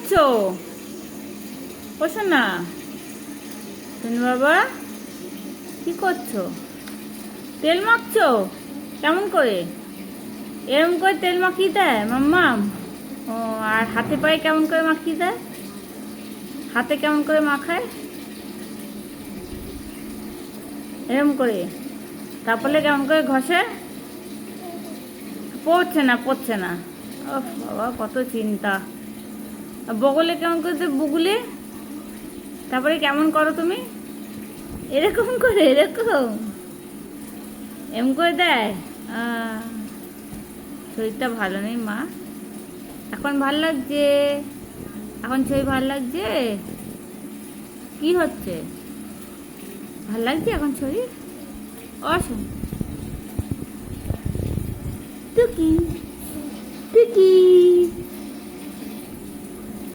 করছো? বসো না। তুমি বাবা কি করছো? তেল মাখছো? কেমন করে? এরম করে তেল মাখিয়ে দেয় মাম্মাম? ও, আর হাতে পায়ে কেমন করে মাখিয়ে দেয়? হাতে কেমন করে মাখায়? এরম করে। তারপরে কেমন করে ঘষে? পড়ছে না, পড়ছে না। ও বাবা, কত চিন্তা। বগলে কেমন করে বুগলে? তারপরে কেমন করো তুমি? এরকম করে, এরকম এম করে দেয়। আহ, শরীরটা ভালো নেই মা। এখন ভাল লাগছে? এখন শরীর ভাল লাগছে? কি হচ্ছে? ভাল লাগছে এখন শরীর? অসম টুকি টুকি